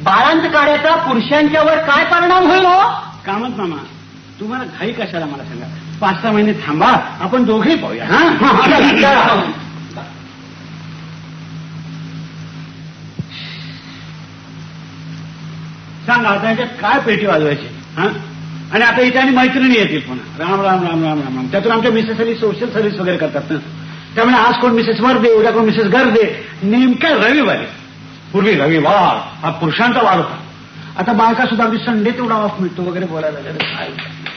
बाळांत काढ्याचा पुरुषांच्यावर काय परिणाम होईल हो? कामत मामा, तुम्हाला घाई कशाला मला सांगा. 5-6 महिने थांबा, आपण दोघेही पाहूया. हा सांगा आता याच्यात काय पेटी वाजवायची. हा आणि आता इथे आणि मैत्रिणी येतील पुन्हा. राम राम राम राम राम राम. त्यातून आमच्या मिसेसनी सोशल सर्व्हिस वगैरे करतात ना. त्यामुळे आज कोण मिसेस वर दे, उद्या कोण मिसेस घर दे. नेमक्या रविवारी, पूर्वी रविवार हा पुरुषांचा वार होता. आता बायका सुद्धा अगदी संडे तेवढा ऑफ मिळतो वगैरे बोलायला लागले.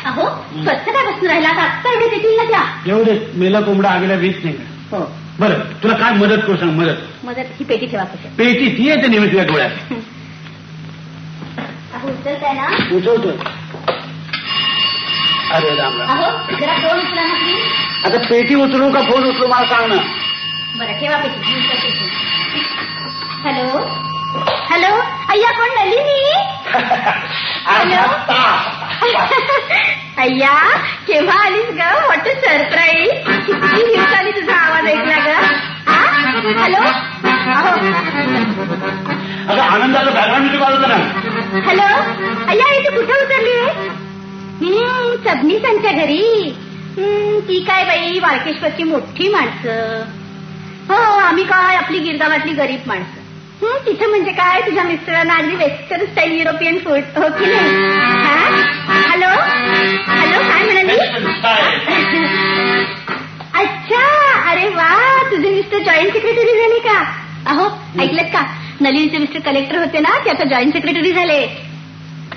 अहो स्वच्छ काय बसून राहिला आता एवढे देतील ना त्या. एवढे मेला कोंबडा आगेला वीज नाही का. बरं तुला काय मदत करू सांग. मदत ही पेटी ठेवा कशी. पेटी ती येते नेहमी तुझ्या डोळ्यात. अहो उचलताय ना. उचलतो. अरे राम राम. अहो जरा फोन उचला ना प्लीज. आता पेटी उचलू का फोन उचलू मला सांग ना. बरं ठेवा पेटी. हॅलो हॅलो अय्या कोण नलिनी. हॅलो अय्या केव्हा आलीस ग. What surprise. किती दिवसांनी तुझा आवाज ऐकला ग. हॅलो अगं आनंदाचा बॅकग्राऊंड किती वाजवतो ना. हॅलो अय्या इथे कुठे उतरली. सबनीसांच्या घरी. ती काय बाई वाळकेश्वरची मोठी माणसं. हो आम्ही काय आपली गिरगावातली गरीब माणसं. तिथं म्हणजे काय तुझ्या मिस्टरांना अगदी वेस्टर्न स्टाईल युरोपियन फूड हो की नाही. हॅलो हॅलो काय म्हणाली. अच्छा अरे वा तुझे मिस्टर जॉईंट सेक्रेटरी झाले का. अहो ऐकलं का नलिनीचे मिस्टर कलेक्टर होते ना ते आता जॉईंट सेक्रेटरी झाले.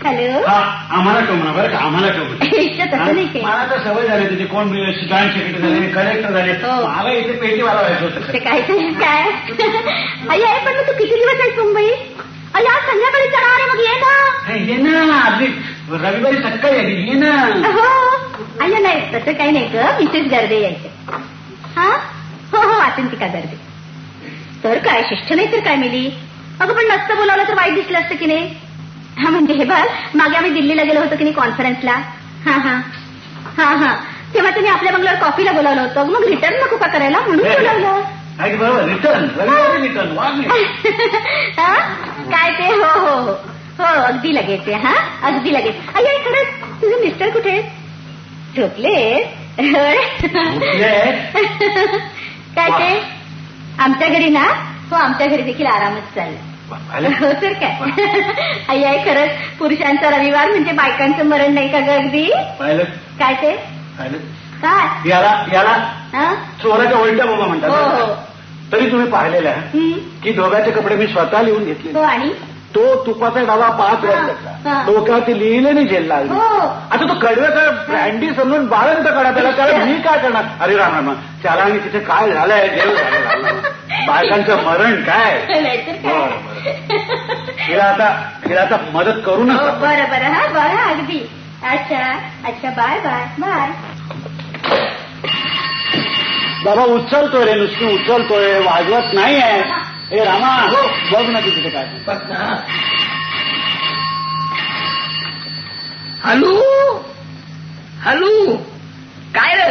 हॅलो आम्हाला कमना बरं का. आम्हाला तसं नाही काय. मला तर सवय झाली तिथे कोण जॉईंट सेक्रेटरी झाले कलेक्टर झाले. मला इथे पेटी वाजवायचं होतं. ते काय अय्या पण मग तू किती दिवस आहेस मुंबई. अय्या संध्याकाळी चढा रे मग ये ना अगदी रविवारी सकाळी आली ये ना. हो अय्या नाही तसं काही नाही ग. मिसेस गर्दे यायचे. हा हो हो आत्यंतिका गर्दे. तर काय शिष्ट नाही तर काय मिली. अगं पण नसतं बोलावलं तर वाईट दिसलं असतं की नाही. हा म्हणजे हे बघ मागे आम्ही दिल्लीला गेलो होतो की नाही कॉन्फरन्सला. हा हा हा हा तेव्हा तुम्ही आपल्या बंगल्यावर कॉफीला बोलावलं होतं. मग रिटर्न नको का करायला म्हणून बोलावलं. बरोबर रिटर्न काय ते हो हो हो हो अगदी लगेच. हा अगदी लगेच. अय्या खरंच तुझे मिस्टर कुठे झोपले. काय ते आमच्या घरी ना. हो आमच्या घरी देखील आरामच चालला. हो तर काय अय्या खरंच पुरुषांचा रविवार म्हणजे बायकांचं मरण नाही का ग अगदी. काय ते काय याला चोराच्या उलट्या बोमा म्हणतात. हो तरी तुम्ही पाहिलेलं आहे की दोघांचे कपडे मी स्वतः लिहून घेतले. हो आणि तो तुपाचा डबा 5 वर्षाचा डोक्यावरती लिहिले नाही जेल लागली. आता तो कडव्याचा ब्रँडी समजून बाळंत काढा त्याला मी काय करणार. अरे राम राम त्याला आणि तिथे काय झालंय जेल झालं. बायकांचं मरण काय. हिला आता मदत करू नका. बरं बरं हा बरं अगदी. अच्छा अच्छा बाय बाय बाय. बाबा उचलतोय रे नुसती उचलतोय वाजवत नाही आहे. ए रामा बघ ना तू तिथे काय. हॅलो हॅलो काय रे.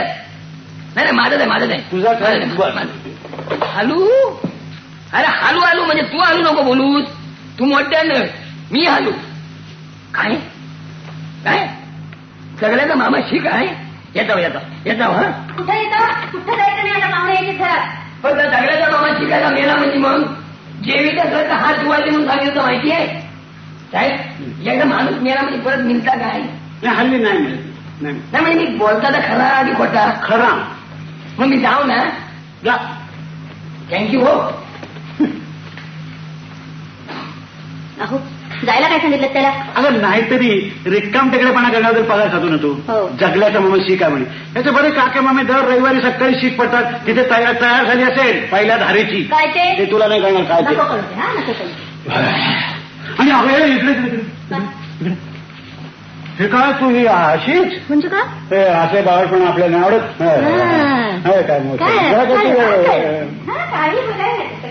नाही माझं आहे तुझा काय. हॅलो अरे हॅलो हॅलो म्हणजे तू हॅलो नको बोलूस. तू मोठ्यानं मी हॅलो. काय काय सगळ्याचा मामा शिक आहे. येतो हा कुठं जायचं नाही आता पाहुणे यायचे घरात. फक्त सगळ्याचा मामा शिकायला मेला म्हणजे मग जेवीच्या घरचा हात धुवायचे म्हणून सांगितलं माहिती आहे साहेब. एकदा माणूस मेला म्हणजे परत मिळता काय. हल्ली नाही म्हणजे मी बोलता तर खरा आणि खोटा. खरा. मग मी जाऊ ना. जा थँक्यू हो. अहो जायला काय सांगितलं त्याला. अगं नाहीतरी रिक्काम टेकडेपणा करण्याबद्दल पगार खातो ना तू. जगल्याचा मामा शीक आहे म्हणे. याचे बरे काके मामे दर रविवारी सकाळी शीक पडतात. तिथे तयार झाली असेल पहिल्या धारेची. काय ते तुला नाही कळणार काय ते. आणि अगं इकडे हे काय तू ही अशीच म्हणजे काय असे बावळपण आपल्याला आवडत काय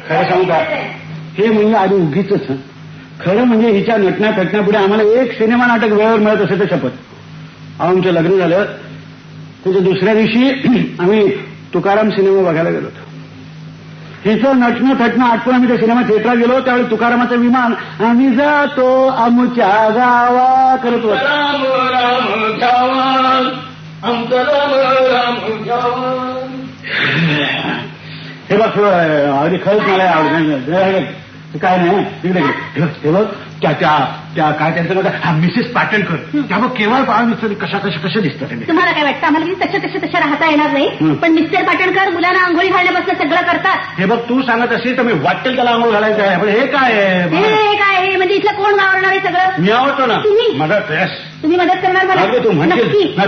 खरं सांगू का हे म्हणजे आधी उगीच. खरं म्हणजे हिच्या नटण्या फेटण्यापुढे आम्हाला एक सिनेमा नाटक वेळेवर मिळत असे तर शपथ. आमचं लग्न झालं त्याच्या दुसऱ्या दिवशी आम्ही तुकाराम सिनेमा बघायला गेलो होतो. हिचं नटणं थटणं आटपून आम्ही त्या सिनेमा थिएटरला गेलो त्यावेळी तुकारामाचं विमान आम्ही जातो आमच्या गावा करत होतो. राम राम जावान आमचं राम राम जावान. हे बघ अगदी खरंच मला आवडत काय नाही तिकडे हे बघ त्या काय त्यांचं बघा मिसेस पाटणकर त्या बघ केवळ पाहून कशा दिसतात. तुम्हाला काय वाटतं आम्हाला तशा राहता येणार नाही पण मिस्टर पाटणकर मुलांना आंघोळी घालण्यापासून सगळं करतात. हे बघ तू सांगत असेल तर मी वाटेल त्याला आंघोळ घालायचं आहे पण हे काय हे काय म्हणजे इथलं कोण आवडणार आहे सगळं. मी आवडतो ना मदत तुम्ही मदत करणार मला तू म्हणते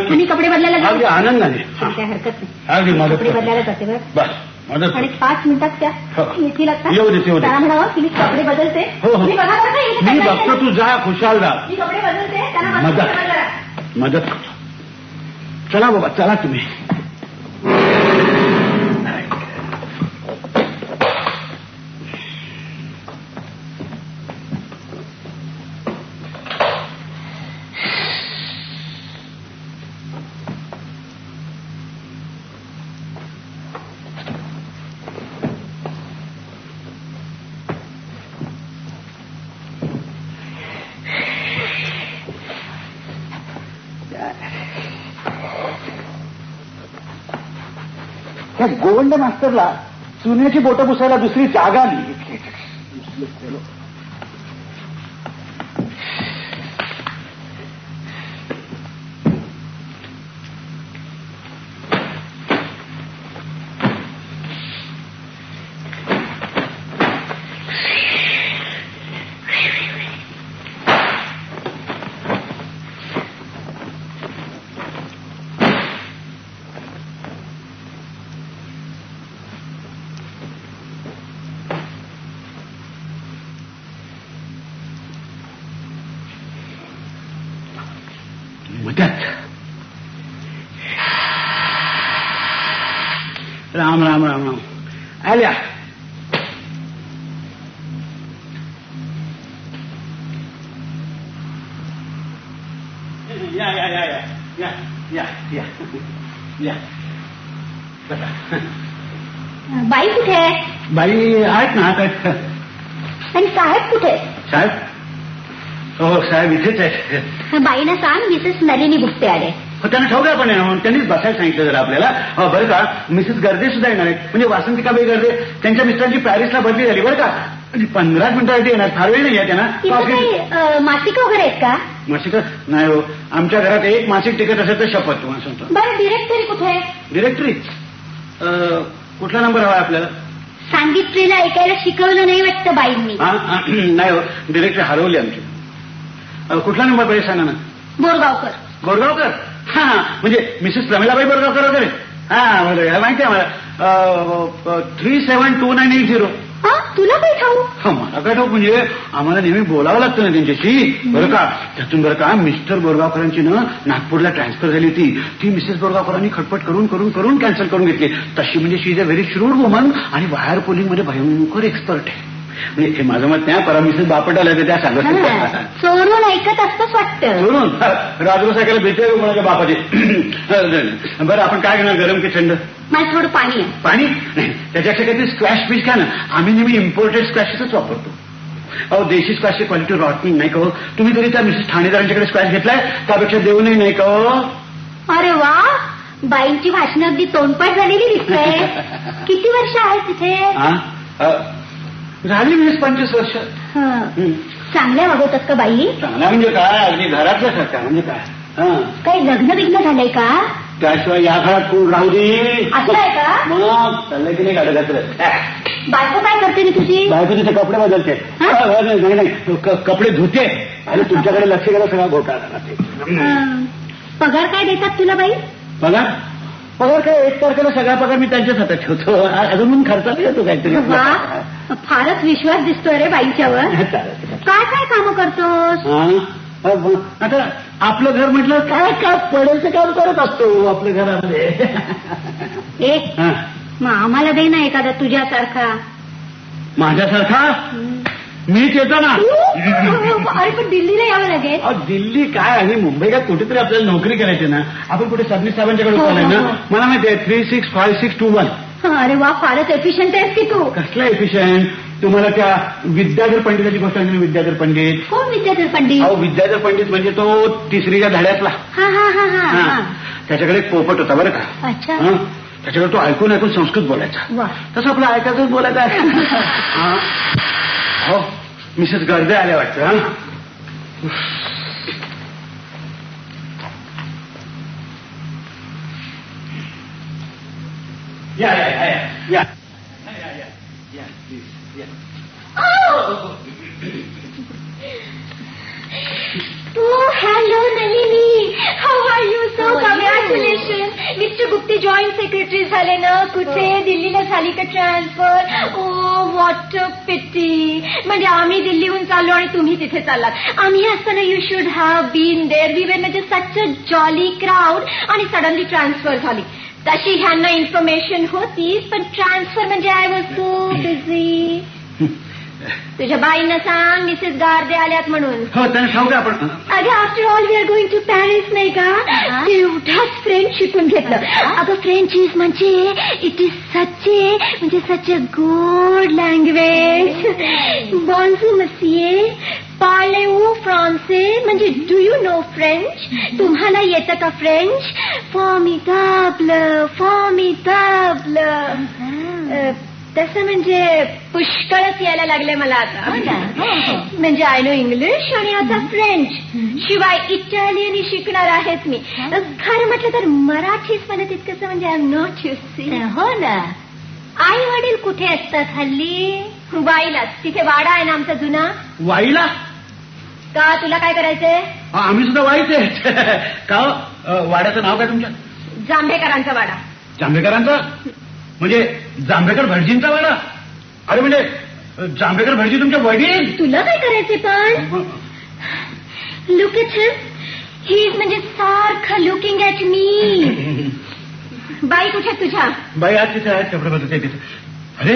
तुम्ही कपडे बदलायला अगदी आनंदाने काय हरकत नाही अगदी मदत कपडे बदलायला जाते बस मदत आणि 5 मिनिटात त्या येतील आता. येऊ दे त्याला म्हणावं की मी कपडे बदलते. हो मी बघतो तू जा खुशाल जा. मी कपडे बदलते त्यांना मदत करतो. चला बाबा चला तुम्ही. त्या गोवंड मास्तरला चुन्याची बोटं पुसायला दुसरी जागा नाही. राम राम राम राम आल्या. या या या या या या या या बाई कुठे आहे. बाई आहेत ना काय आणि साहेब कुठे. साहेब हो साहेब इथेच आहेत. बाईला सांग मिसेस नलिनी गुप्ते आले. त्यांना ठेवलं पण त्यांनीच बसायला सांगितलं जरा आपल्याला. बरं का मिसेस गर्दे सुद्धा येणार आहेत म्हणजे वासंतिकाबाई गर्दे त्यांच्या मिस्टरांची पॅरिसला बदली झाली बरं का म्हणजे 15 मिनिटासाठी येणार फार वेळ नाही आहे त्यांना. मासिक वगैरे आहेत का. मासिक नाही हो आमच्या घरात एक मासिक तिकीट असेल तर शपथ तुम्हाला सांगतो. बरं डिरेक्टरी कुठे. डिरेक्टरी कुठला नंबर हवा आपल्याला. सांगितलेलं ऐकायला शिकवलं नाही वाटतं बाईंनी. नाही हो डिरेक्टरी हरवली आमची. कुठला नंबर पाहिजे सांगा ना. बोरगावकर. बोरगावकर हा म्हणजे मिसेस प्रमिलाबाई बोरगावकर वगैरे हा माहिती आहे मला. 372980. तुला काय ठाऊ. मला काय ठाऊ म्हणजे आम्हाला नेहमी बोलावं लागतं ना त्यांच्याशी. बरं का त्यातून बरं का मिस्टर बोरगावकरांची ना नागपूरला ट्रान्सफर झाली ती मिसेस बोरगावकरांनी खटपट करून करून करून कॅन्सल करून घेतली. तशी म्हणजे she is a very shrewd woman आणि वायर पोलिंग मध्ये भयंकर एक्सपर्ट आहे. म्हणजे हे माझं मत नाही परवा मिसेस बापट आल्या त्या सांगत चोरून ऐकत असतंच वाटतं. चोरून राजगो सायकल भेटले कोणाच्या बापाचे. बरं आपण काय घेणार गरम की थंड. मला थोडं पाणी आहे. पाणी नाही त्याच्यापेक्षा काहीतरी स्क्वॅश पीस घ्या ना. आम्ही नेहमी इम्पोर्टेड स्क्वॅशच वापरतो. अहो देशी स्क्वॅशची क्वालिटी रॉटनिंग नाही का. तुम्ही तरी त्या मिसेस ठाणेदारांच्याकडे स्क्वॅश घेतलाय त्यापेक्षा देऊनही नाही का. अरे वा बाईंची भाषणं अगदी तोंडपाठ झालेली दिसतंय. किती वर्ष आहे तिथे. झाली 20-25 वर्ष. चांगल्या वागवतात का बाई. चांगल्या म्हणजे काय अगदी घरातल्या सारख्या म्हणजे काय. काही लग्न बिग्न झालंय का. त्याशिवाय या घरात कोण राहू दे. असं आहे का. मग चाललंय की नाही गाडं. बायको काय करते मी तुझी. बायको तिथे कपडे बदलते. नाही कपडे धुते आणि तुमच्याकडे लक्ष गेलं सगळा घोटाळा राहते. पगार काय देतात तुला बाई. पगार काय 1 तारखेला सगळा पगार मी त्यांच्याच हातात ठेवतो. अजून खर्चाला येतो काहीतरी. फारच विश्वास दिसतोय रे बाईच्यावर. काय काय कामं करतोस. आता आपलं घर म्हटलं काय का पडेलचं काम करत असतो आपल्या घरामध्ये. मग आम्हाला दे ना एखादा तुझ्यासारखा. माझ्यासारखा मीच येतो ना. अरे पण दिल्लीला यावं लागेल. दिल्ली काय आणि मुंबई काय कुठेतरी आपल्याला नोकरी करायची ना. आपण कुठे सबनीस साहेबांच्याकडे चालय ना. मला माहिती आहे 365621 अरे वा, फारच एफिशियंट आहेस की तू. कसला एफिशियंट? तुम्हाला त्या विद्याधर पंडिताची गोष्ट सांगितली. विद्याधर पंडित. कोण विद्याधर पंडित? अहो, विद्याधर पंडित म्हणजे तो तिसरीच्या धड्यातला. हा. त्याच्याकडे एक पोपट होता बरं का. अच्छा. त्याच्याकडे तो ऐकून ऐकून संस्कृत बोलायचा. वा. तसं आपलं ऐकायचंच बोलायचं आहे. हो, मिसेस गर्दे आल्या वाटतं. या या या या या प्लीज या. Oh, hello, Nalini. How are you? So congratulations. Mr. Gupte joint secretary झाले ना. कुठे? दिल्लीला झाली का transfer? Oh, what a pity. म्हणजे आम्ही दिल्लीहून चाललो आणि तुम्ही तिथे चाललात. आम्ही असताना you should have been there. We were म्हणजे सच अ जॉली क्राऊड. आणि सडनली ट्रान्सफर झाली. तशी ह्यांना इन्फॉर्मेशन होतीच, पण ट्रान्सफर म्हणजे आय वॉज सो बिझी. तुझ्या बाईंना सांग मिसेस गार्दे आल्यात म्हणून. हो, त्यांना सांगू का आपण. अगं, after all we are going to Paris नाही का. एवढाच फ्रेंच शिकून घेतलं. अगं, फ्रेंच इज म्हणजे it is such a good language. बॉन्जू मसिये, पार्लेवू फ्रान्से, म्हणजे डू यू नो फ्रेंच? तुम्हाला येतं का फ्रेंच? फॉर्मिडाब्ल. तसं म्हणजे पुष्कळच यायला लागले मला आता. म्हणजे आय नो इंग्लिश आणि आता फ्रेंच. शिवाय इटालियन शिकणार आहेत मी. खरं म्हटलं तर मराठीच मला तितकंसं म्हणजे आय एम नॉट यूज. हो ना. आई वडील कुठे असतात हल्ली? वाईलाच. तिथे वाडा आहे ना आमचा जुना. वाईला का तुला काय करायचंय? आम्ही सुद्धा वाईच आहे का. वाड्याचं नाव काय तुमच्या? जांभेकरांचा वाडा. जांभेकरांचा म्हणजे जांभेकर भटजींचा वाडा? अरे म्हणजे जांभेकर भटजी तुमच्या वडील? तुला काय करायचे पण? Look at him. He is म्हणजे सारखं लुकिंग ॲट मी. बाई कुठे तुझ्या? बाई आज तिथे आहेत, कपडे बदलते तिथे. अरे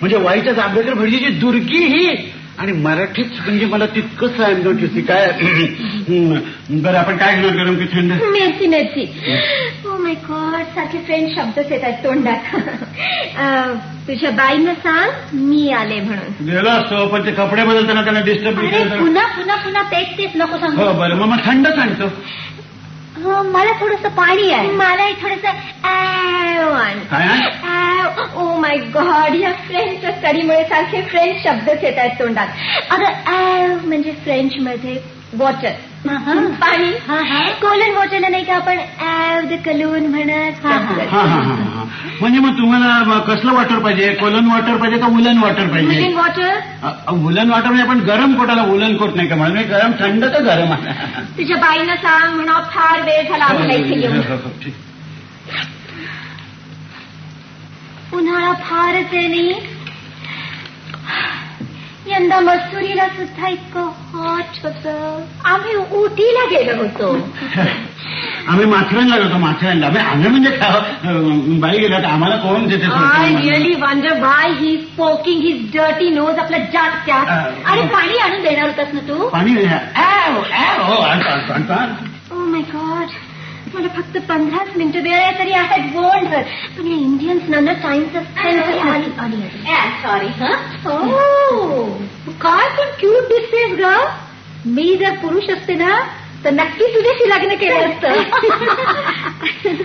म्हणजे वाईच्या जांभेकर भटजीची दुर्गी ही. आणि मराठीच म्हणजे मला तितकंच आय एम नॉट यूज. काय बरं, आपण काय घेणार गरम की थंड? मेथी. ओ माय गॉड, सारखे फ्रेंच शब्दच येत आहेत तोंडात. तुझ्या बाईनं सांग मी आले म्हणून. गेलो असतो, पण ते कपडे बदलताना त्यांना डिस्टर्ब पुन्हा तेच नको सांगू. हो बरं, मग थंड सांगतो. हो, मला थोडंसं पाणी आहे. मलाही थोडंसं. ओ माय गॉड, या फ्रेंचच्या स्टडीमुळे सारखे फ्रेंच शब्दच येत आहेत तोंडात. अगं, म्हणजे फ्रेंच मध्ये वॉटर, पाणी. कोलन वॉटरला नाही का आपण द कलून म्हणत. म्हणजे मग तुम्हाला कसलं वॉटर पाहिजे? कोलन वॉटर पाहिजे का वुलन वॉटर पाहिजे? Woollen water. वुलन वॉटर म्हणजे आपण गरम कोटाला वुलन कोट नाही का? मला गरम थंड तर गरम आहे. तुझ्या बाईनं सांग म्हणा. फार वेळ झाला आम्हाला इथे येऊन. उन्हाळा फारच आहे नाही. यंदा मसुरीला सुद्धा इतकं हॉट होतं. आम्ही उटीला गेलो होतो. आम्ही माथेरानला गेलो. माथेरानला आम्ही म्हणजे बाई गेला तर आम्हाला कोण देते? I really wonder why he is poking his dirty nose आपला जास्त. अरे पाणी आणून देणार होतास ना तू? पाणी. ओ माय गॉड, मला फक्त 15 मिनिटं वेळ आहे तरी आय हॅड वॉर्न्ड हर. पण या इंडियन्स ना टाइमचा सॉरी. काय पण क्यूट दिसतेस ग. मी जर पुरुष असते ना तर नक्की तुझ्याशी लग्न केलं असतं.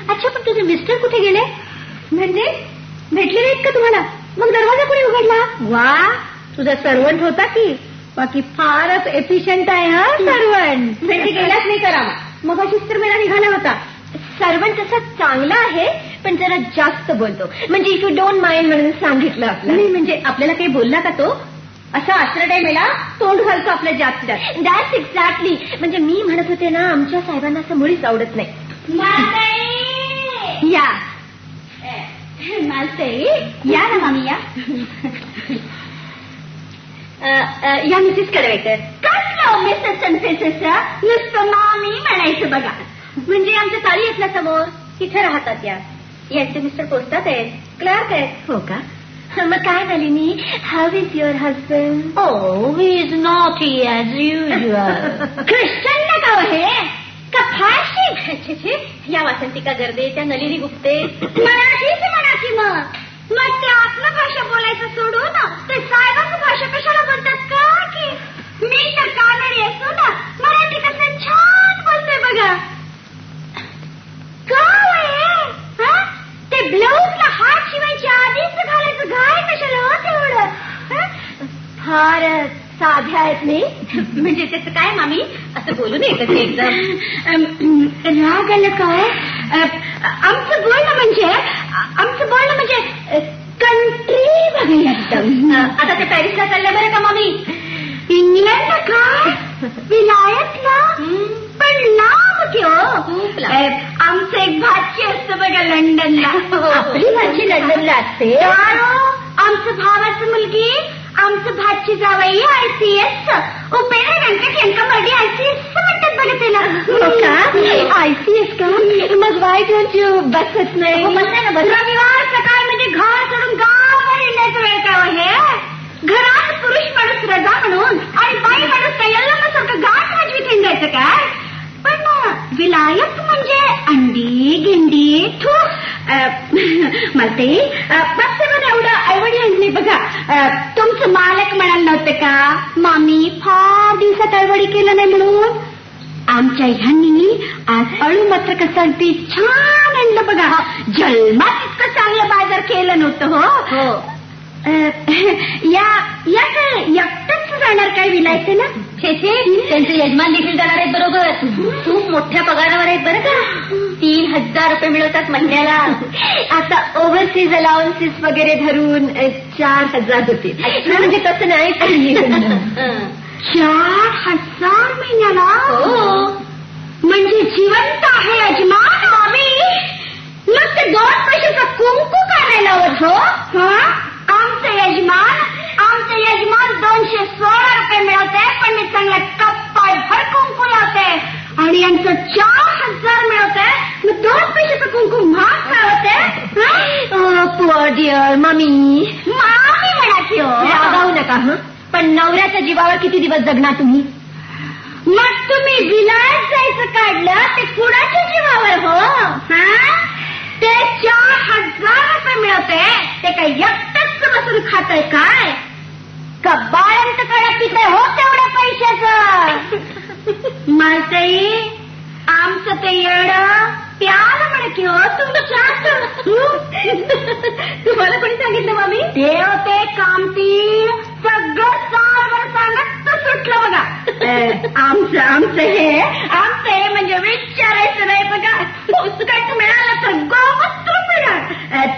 अच्छा, पण तुझे मिस्टर कुठे गेले? म्हणजे भेटले नाहीत का तुम्हाला? मग दरवाजा कुणी उघडला? वा, तुझा सर्वंट होता की. बाकी फारच एफिशियंट आहे हा सर्वंट. भेटी गेलाच नाही करावा. मग अशीच तर मेला निघाला होता. सर्वंट तसा चांगला आहे, पण जरा जास्त बोलतो. म्हणजे इफ यू डोंट माइंड म्हणून सांगितलं आपल्याला. म्हणजे आपल्याला काही बोलला का तो? असा आश्रय मेला तोंड घालतो आपल्या जास्त. That's exactly. म्हणजे मी म्हणत होते ना, आमच्या साहेबांना असं मुळीच आवडत नाही. या या ना मामी या. या मिसेस कडवेकर. कसलं मिसेस नुसतं मामी म्हणायचं बघा. म्हणजे आमच्या ताली आहेत ना समोर, तिथे राहतात या. यांचे मिस्टर पोस्टात आहेत, क्लार्क आहेत. हो का? मग काय झाली मी. How is your husband? Oh, he is naughty as usual. Christian ना का हे का फारशी? या वासंतिका गर्दे, त्या नलिनी गुप्ते. मराठीच म्हणा की मग ते आपलं भाषा बोलायचं सोडून ते साहेबांची भाषा कशाला बोलतात का की मी तर कानडी असो ना मराठी कसं छान बोलते बघा. काय ते ब्लाऊजला हात शिवायच्या आधीच घालायचं घाय कशाला हो तेवढं. फार साध्या आहेत नाही म्हणजे त्याचं काय मामी असं बोलू नये का ते एकदम राग आलं काय. आमचं बोलणं म्हणजे कंट्री बघा एकदम. आता ते पॅरिसला चाललं बरं का मामी. इंग्लंडला काय विलायतला पण लांब किंवा आमचं एक भाची असतं बघा लंडनला. आपली भाची लंडनला असते. आमचं भावाचं मुलगी आमचं भाची जावई ICS उपेंद्र व्यंकट यांच्यामध्ये ICS म्हणतात बघा त्याला. ICS का मग वाय डोंट यू बसत नाही म्हणताय ना. रविवार सकाळ म्हणजे घर सोडून गावावर येण्याचा वेळ काय आहे. घरात पुरुष माणूस रजा म्हणून आणि बाई माणूस काय सारखं गाठ वाजवीत हिंडायचं काय. पण विलायत म्हणजे अंडी गिंडी थू मला ते एवढं ऐवडी आणली बघा. तुमचं मालक म्हणाल नव्हतं का मामी फार दिवसात ऐवडी केलं नाही म्हणून. आमच्या ह्यांनी आज अळू मात्र कसं अगदी छान आणलं बघा. जन्मात इतकं चांगलं बाजार केलं नव्हतं हो. या काय एकटंच जाणार काय विलायचं ना. त्यांचे यजमान देखील जाणार आहेत बरोबर. खूप मोठ्या पगारावर आहेत बरं का. 3,000 रुपये मिळवतात महिन्याला. आता ओव्हरसीज अलाउन्सेस वगैरे धरून 4,000 होते म्हणजे तसं नाही. 4,000 महिन्याला म्हणजे जिवंत आहे यजमान मामी. मग ते 2 पैशाचा कुंकू काय लावत हो. आमचं यजमान 216 रुपये मिळवते पण मी चांगल्या कप्पाय भर कुंकू लावते आणि यांचं 4,000 मिळवते. मग 2 पैशाचं कुंकू महाग काय होते. पुअर डिअर मामी म्हणा की रागावू नका. पण नवऱ्याच्या जीवावर किती दिवस जगणार तुम्ही. मग तुम्ही विलायत जायचं काढलं ते कुणाच्या जीवावर हो. ते 4,000 रुपये मिळवते ते काही एकटंच बसून खातय काय का बाळंत कडे पितय हो तेवढ्या पैशाचं. मालताई आमचं ते येणं प्याल म्हणे की हो तुमच्या. तुम्हाला कोणी सांगितलं मामी. ते होते कामती सगळं सारवर सांगत सुटलं बघा. आमचं हे म्हणजे विचारायचं नाही बघा. पुस्तकात मिळालं तर गोवस्त्र मिळणार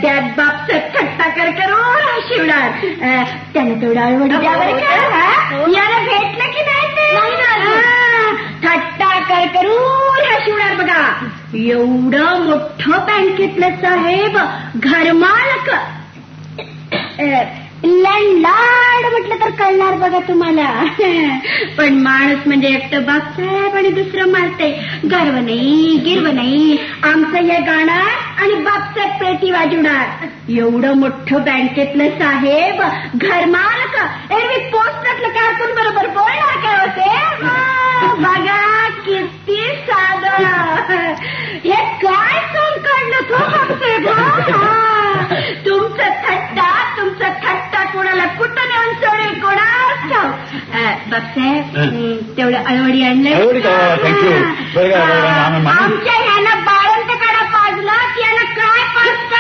त्यात बापचं थट्टा करून शिवणार. त्यानं तेवढं आवडी द्यावं का. याला भेटलं की नाही ते थट्टा करून शिवणार बघा. एवढं मोठं बँकेतलं साहेब घरमालक लँडलॉर्ड म्हटलं तर कळणार बघा तुम्हाला. पण माणूस म्हणजे एकटं बापसाहेब आणि दुसरं मारते. गर्व नाही गिरव नाही. आमचं हे गाणार आणि बापसाहेब पेटी वाजवणार. एवढं मोठं बँकेतलं साहेब घरमालक एरवी पोस्टातलं कारकून बरोबर बोलणार काय होते. बघा किती साधं. हे काय सोन काढलं तो बापसाहेब. तुमचं थट्टा कोणाला कुठं नेऊन सोडेल कोणाच ठाऊ. बापसाहेब तेवढं अळवडी आणलं. आमच्या ह्यानं बाळंत काढा पाजलं की यानं काय पाजता.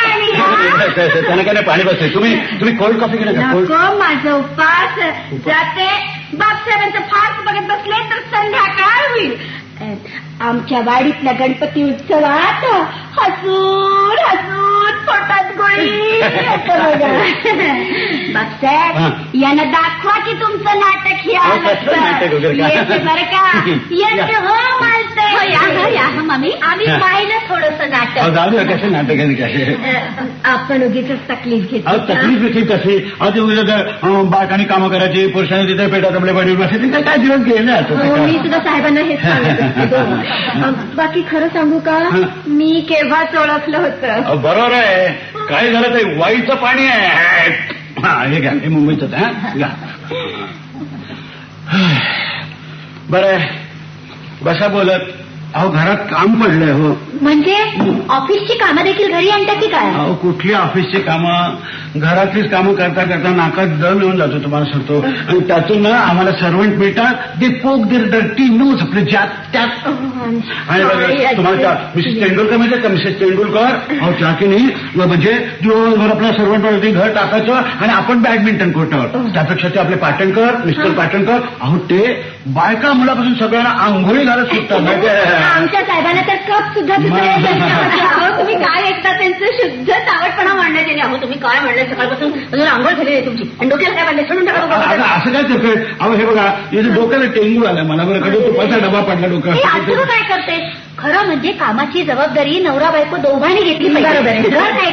त्यांना काय पाणी बसते. तुम्ही कोल्ड कॉफी नको माझं उपास जाते. बापसाहेबांचं फास्ट बघत बसले तर संध्याकाळ होईल. आमच्या वाडीतल्या गणपती उत्सवात हसून पोटात गोळी. बापसाहेब यानं दाखवा की तुमचं नाटक येते बरं का. येते हो मालते. या मामी आम्ही पाहिलं थोडंसं नाटक. कसं नाटक आहे. आपण उगीच तकलीफ घेतो. तकलीफ कशी बायकांनी कामं करायची पुरुषांनी तिथे पेटा तबले पाडी बसायचे काय दिवस गेले. मी सुद्धा साहेबांना हेच सांगत. बाकी खरं सांगू का मी केव्हाच ओळखलं होतं. बरोबर आहे. काय झालं ते वाईचं पाणी आहे. हे घ्या हे मुंबईच आहे. बरं बसा बोलत. अहो घरात काम पडलंय हो. म्हणजे ऑफिसची कामं देखील घरी आणता की काय? अहो कुठली ऑफिसची कामं, घरातलीच कामं करता करता नाकात दम येऊन जातो तुम्हाला सांगतो. आणि त्यातून ना आम्हाला सर्वंट मिळतात ते पोक देर डर्टी न्यूज आपले ज्यात त्यात. आणि बघा तुम्हाला त्या मिसेस तेंडुलकर माहिती का, मिसेस तेंडुलकर अहो त्या की नाही म्हणजे दिवसभर आपल्या सर्वंटवरती घर टाकायचं आणि आपण बॅडमिंटन कोर्टावर. त्यापेक्षा ते आपले पाटणकर मिस्टर पाटणकर अहो ते बायका मुलापासून सगळ्यांना आंघोळी घालत सुटतात माहिती आहे. आमच्या साहेबांना तर कप सुद्धा तुम्ही काय ऐकता त्यांचं शुद्ध चावटपणा मांडण्यात येणे. अहो तुम्ही काय म्हणलं सकाळपासून अजून आंघोळ झाली आहे तुमची आणि डोक्याला काय बांधले सोडून टाका. असं काय करतोय अहो हे बघा इथे डोक्याला टेंगू आला मला बरं कधी तुपाचा डबा पडला डोक्यात. काय करते खरं म्हणजे कामाची जबाबदारी नवरा बायको दोघांनी घेतली पाहिजे.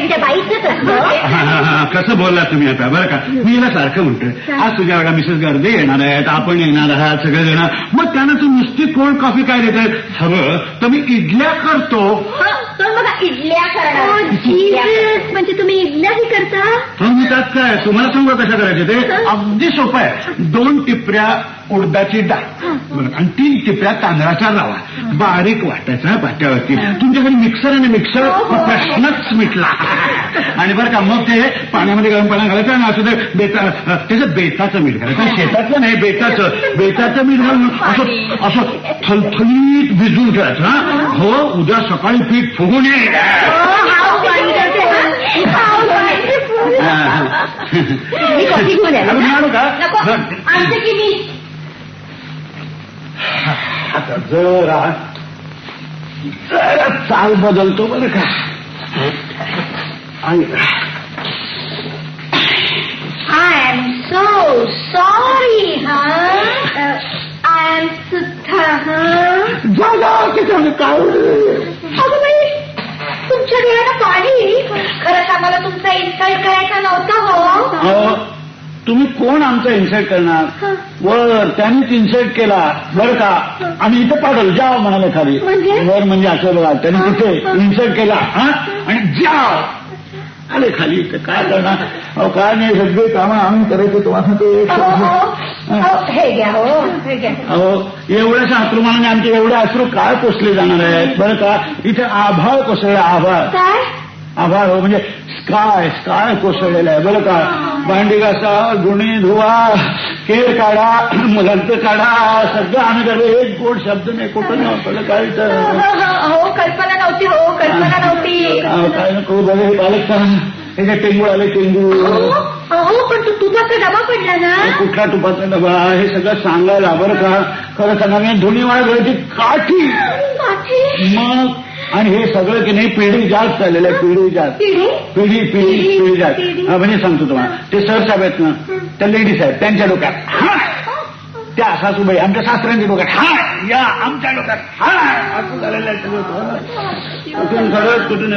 त्या बाईचंच असतं. कसं बोलला तुम्ही आता बरं का. मी याला सारखं म्हणतोय आज तुझ्या एवढा मिसेस गर्दी येणार आहेत आपण येणार आहात सगळे जण. मग त्यानं तू नुसती कोल्ड कॉफी काय देत हवं तर मी इडल्या करतो. तर बघा इडल्या करणार म्हणजे तुम्ही इडल्याही करता. हो मी त्यात काय तुम्हाला सांगू कशा करायचे ते अगदी सोपं आहे. 2 टिपऱ्या उडदाची डाळ आणि 3 टिपऱ्या तांदळाचा रवा बारीक वाटायचा पाट्यावरती. तुमच्याकडे मिक्सर आणि मिक्सर प्रश्नच मिटला. आणि बरं का मग ते पाण्यामध्ये गरम पाणी घालायचं आणि असं ते त्याचं बेताचं मीठ घालायचं. शेतातलं नाही बेताचं मीठ घालून असं थलथलीत भिजवून ठेवायचं. हा हो उद्या सकाळी पीठ फुगून ये. आता जरा चाल बदलतो बरं का. I am so sorry. I am सुद्धा काय तुमच्या डोळ्याला पाणी. खरं सांगायला तुमचा इन्सल्ट करायचा नव्हता. हो तुम्ही कोण आमचा इन्सल्ट करणार. वर त्यांनीच इन्सल्ट केला बरं का. आणि इथं पाठवलं जाव म्हणाले खाली. वर म्हणजे असं बघा त्यांनी तिथे इन्सल्ट केला आणि जाव आले खाली. तर काय करणार. अहो काय नाही सगळे कामं आम्ही करायचं तुम्हाला ते. हे घ्या हो हे घ्या. अहो एवढ्याशा अश्रुमानाने आमचे एवढे अश्रू काय पोचले जाणार आहेत बरं का. इथे आभाळ कोसळले. आभाळ हो म्हणजे स्काय कोसळलेला आहे बरं का. भांडी घासा गुणी धुवा केर काढा मुलांचं काढा सगळं आम्ही करतो. एक गोड शब्द नाही कुठं नव्हतं काय तर. हो कल्पना नव्हती. हो कल्पना नव्हती. काय नको बघा बालक का त्याच्या टेंगू आले टेंगू. हो पण तू तुपाचा डबा पडला ना. कुठला तुपाचा डबा हे सगळं सांगायला बरं का. खरं सांगा मी धुणीवाळ घ्यायची काठी मग. आणि हे सगळं की नाही पिढी जास्त चाललेलं आहे. पिढी जास्त. म्हणजे सांगतो तुम्हाला ते सर साहेब आहेत ना त्या लेडीज आहेत त्यांच्या डोक्यात त्या सासूबाई आमच्या सासऱ्यांच्या डोक्यात हाय या आमच्या डोक्यात हाय असं झालेलं आहे कुठून खरंच कुठून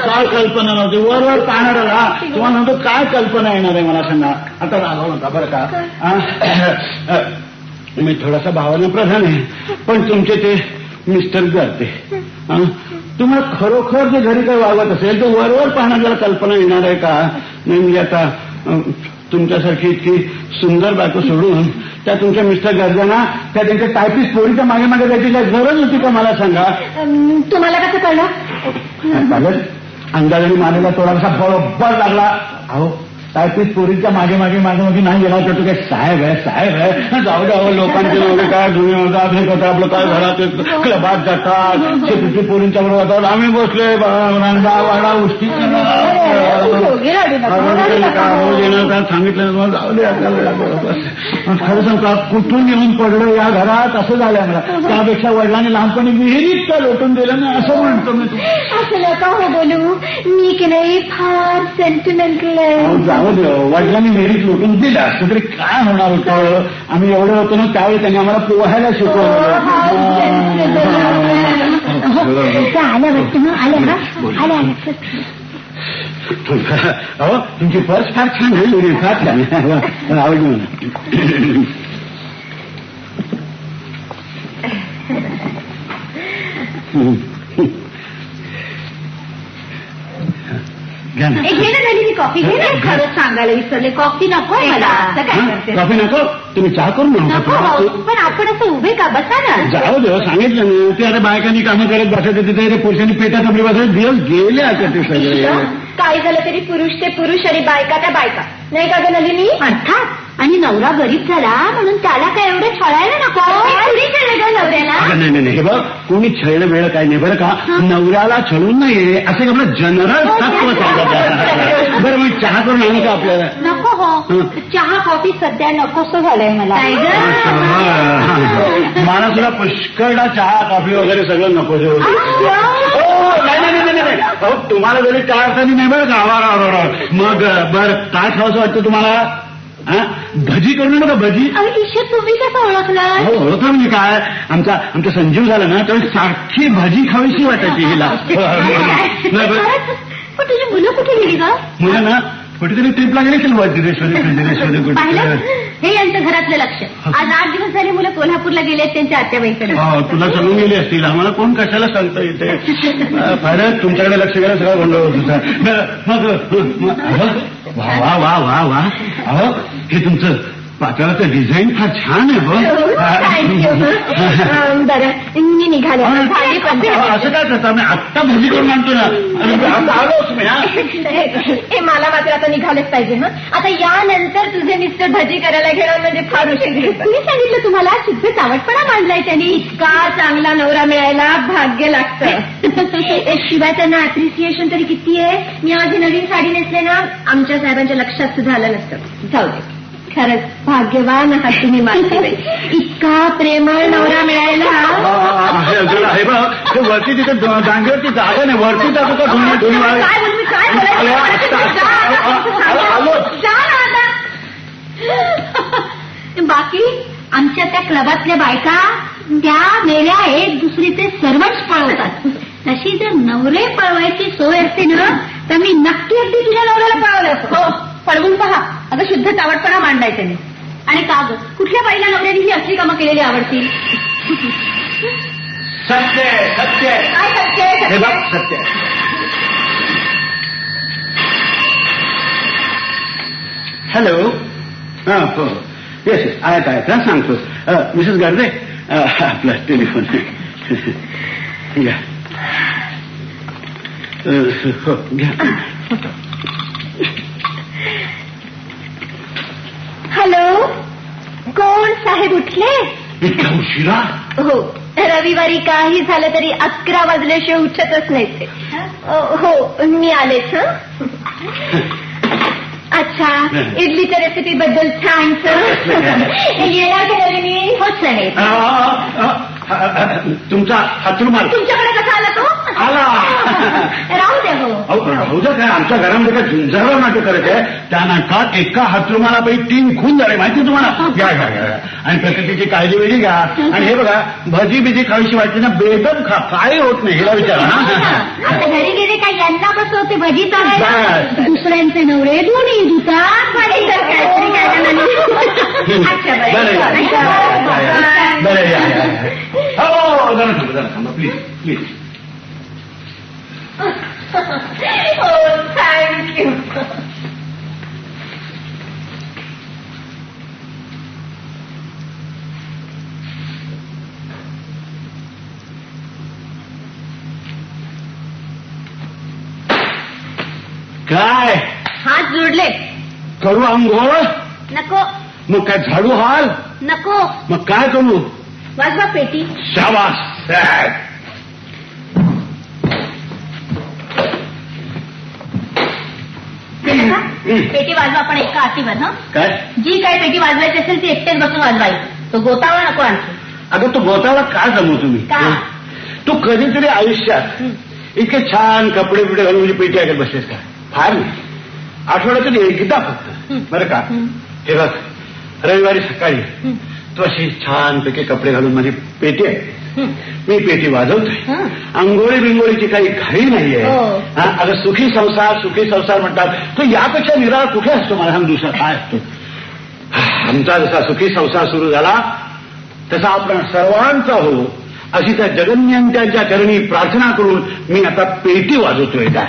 काय कल्पना नव्हती. वर पाहणारा तुम्हाला म्हणतो काय कल्पना येणार आहे मला सांगा. आता रागावू नका बरं का. मी थोडासा भावानं प्रधान आहे पण तुमचे ते मिस्टर करते. तुम्हाला खरोखर जे घरी काही वागत असेल तर वरवर पाहण्याला कल्पना येणार आहे का. नाही म्हणजे आता तुमच्यासारखी इतकी सुंदर बायको सोडून त्या तुमच्या मिस्टर गर्जना त्या त्यांच्या टायपिस्ट पोरीच्या मागे मागे जायची काय गरज होती का मला सांगा. तुम्हाला कसं कळलं. अंदाजाने मानेला थोडासा बरोबर लागला. अहो टायपिस्ट पोरीच्या मागे नाही गेला तर तू काय साहेब आहे जाऊ द्या. लोकांचे एवढे काय जुने होतात हे करतात आपलं काय घरात क्लबात जातात शेतीची पोरींच्या बरोबर जातात. आम्ही बसलोय रंगा वाडा उष्टी सांगितलं जाऊ दे आपल्याला. खरं सांगता कुठून येऊन पडलं या घरात असं झालं मला. त्यापेक्षा वडिलांनी लहानपणी विहिरीत का लोटून दिलं ना असं म्हणतो मी. असं नका हो बोलू. मी की नाही फार सेंटिमेंटल आहे. वडिलांनी विहिरीत लोटून दिलं असं तरी काय होणार होतं. आम्ही एवढं होतो ना त्यावेळी त्यांनी आम्हाला पोहायला शिकवलं. अहो तुमची पर्स फार छान आहे. फार छान आवडली म्हणा. घे ना तरी कॉफी घे ना. खरंच सांगायला विसरले, कॉफी नको मला. असं काय करते? कॉफी नको, तुम्ही चहा करून नको हो, पण आपण असं उभे का, बसा ना. जाऊ देव, सांगितलं ना ते आता बायकांनी कामं करत बसायचं तिथे ते पुरुषांनी पेटात आपली बसायचे दिवस गेले आता ते सगळे. काय झालं तरी पुरुष ते पुरुष आणि बायका त्या बायका, नाही का ग नलिनी? अर्थात. आणि नवरा गरीब झाला म्हणून त्याला काय एवढं छळायला नको. नवऱ्याला नाही नाही नाही, हे बघ, कोणी छळलं वेळ काय नाही बरं का. नवऱ्याला छळून नाहीये असं आपलं जनरल तत्व सांगत. बरं मग चहा करून आणू का आपल्याला? नको हो, चहा कॉफी सध्या नकोसं झालंय मला. मला सुद्धा पुष्कळदा चहा कॉफी वगैरे सगळं नको. नाही तुम्हाला जरी चहा अर्थाने नाही बरं का. मग बरं काय खावंसं वाटतं तुम्हाला? भजी करून नका भजी. तुम्ही कसं ओळखला? हो ओळखलं म्हणजे काय, आमचा संजीव झाला ना तर सारखी भजी खावीशी वाटायची हिला. पण तुझी मुलं कुठे गेली का? मुलं ना कुठेतरी ट्रिपला गेली असेल वज्रेश्वरी कुठे. हे यांचं घरातलं लक्ष. आज 8 दिवस झाले मुलं कोल्हापूरला गेले त्यांच्या आत्याबाईकडे. तुला सांगून गेले असतील, आम्हाला कोण कशाला सांगता येते. फारच तुमच्याकडे लक्ष गेलं सगळा गोंधळ होत होता. वा वा वा वा वा, अहो हे तुमचं पातळाचं डिझाईन फार छान आहे. बरं मी निघाले. असं काय करता, मी आत्ता भजी करून आणतो ना. आलोच मी. हे मला मात्र आता निघालेच पाहिजे. आता यानंतर तुझे मिस्टर भजी करायला घेणं म्हणजे फार उशीर. तुम्ही सांगितलं तुम्हाला शुद्ध चावटपणा मांडलाय त्यांनी. इतका चांगला नवरा मिळायला भाग्य लागतं. शिवाय त्यांना अप्रिसिएशन तरी किती आहे. मी माझी नवीन साडी नेसले ना, आमच्या साहेबांच्या लक्षात सुद्धा आलं नसतं. जाऊ दे, खरंच भाग्यवान आहात तुम्ही माझे. इतका प्रेमळ नवरा मिळायला. हे बघ, वरती तिथे डांगरची जागा नाही, वरती जातो का धुणी बाकी आमच्या त्या क्लबातल्या बायका त्या मेल्या एक दुसरीचे सर्वच पळवतात. तशी जर नवरे पळवायची सोय असते ना तर मी नक्की अगदी तुझ्या नवऱ्याला पळवलं. हो, पळवून पहा. अगं शुद्ध चावटपणा मांडायचं नाही. आणि का ग, कुठल्या बाईला नवऱ्याने ही असली कामं केलेली आवडतील? सत्य सत्य काय सत्य? हे बघ सत्य. हॅलो. येस येस, आहेत आहेत, सांगतो. मिसेस गार्डे, आपला टेलिफोन घ्या. हो घ्या. हॅलो, कोण साहेब उठले? इतका उशिरा? हो, रविवारी काही झालं तरी 11 वाजल्याशिवाय उठतच नाही ते. हो मी आलेच. अच्छा, इडलीच्या रेसिपी बद्दल थँक्स. येणार केलं मी. होच नाही. तुमचा हातरुमाल तुमच्याकडे कसा आला तो? आला. राहू द्या. हो राहू द्या काय, आमच्या घरामध्ये काय झुंजारा नाटक करत आहे. त्या नाटकात एका हातरुमालापैकी 3 खून झाले माहिती तुम्हाला. घ्या घ्या घ्या, आणि प्रकृतीची काळजी वेगळी घ्या. आणि हे बघा, भजी बिजी खावीशी वाटली ना बेदम खा, काय होत नाही हिला विचारा. आता घरी गेले काय यांना कसं होते भजी चालायला. दुसऱ्यांचे नवरे दोन्ही दुधात पाणी जरा थांबा प्लीज प्लीज. थँक्यू. काय हात जोडले. करू अंघोळ? नको. मग काय झाडू हाल? नको. मग काय करू? वाजवा पेटी. शाबास. पेटी वाजवा पण एका आतीवर. काय? जी काय पेटी वाजवायची असेल ती एकटेच बसून वाजवायची. तो गोतावळा नको आणखी. अगं तो गोतावळा काय जमू तुम्ही? का? तू कधीतरी आयुष्यात इतके छान कपडे बिडे घालून म्हणजे पेटी ऐकत बसलेस का? फार नाही, आठवड्यातून एकदा फक्त. बरं का? हे बघ, रविवारी सकाळी तू अशी छानपैकी कपडे घालून माझी पेटी आहे, मी पेटी वाजवतोय. अंघोळी बिंगोळीची काही घाई नाहीये. अगं सुखी संसार म्हणतात. तो यापेक्षा निराळ कुठे असतो मला सांग, दुसरा काय असतो? आमचा जसा सुखी संसार सुरू झाला तसा आपण सर्वांचा हो अशी त्या जगन्यंत्यांच्या चरणी प्रार्थना करून मी आता पेटी वाजवतोय. काय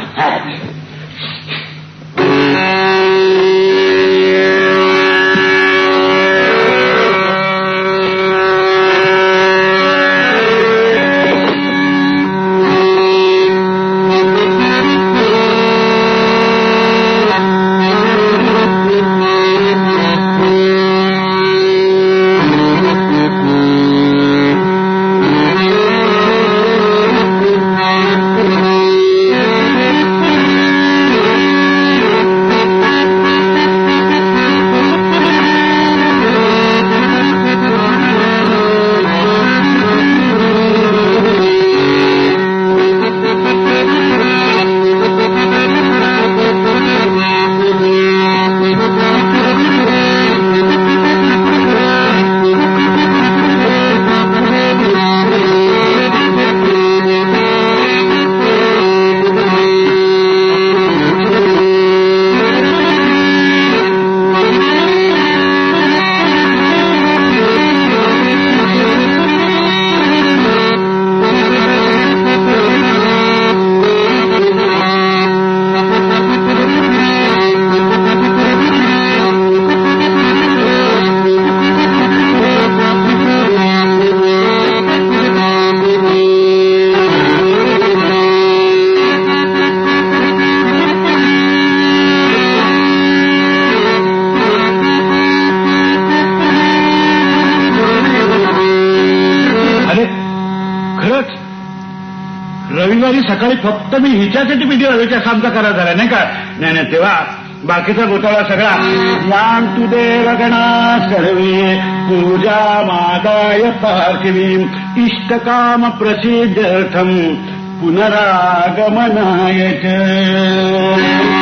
रविवारी सकाळी फक्त मी हिच्यासाठी पेटी वाजवायची असा आमचा करार झाला नाही का. नाही तेव्हा बाकीचा घोटाळा सगळा यान तुदे रगणा सर्वे पूजा मादाय पार्थिवी इष्टकाम प्रसिद्धर्थम पुनरागमनाय च.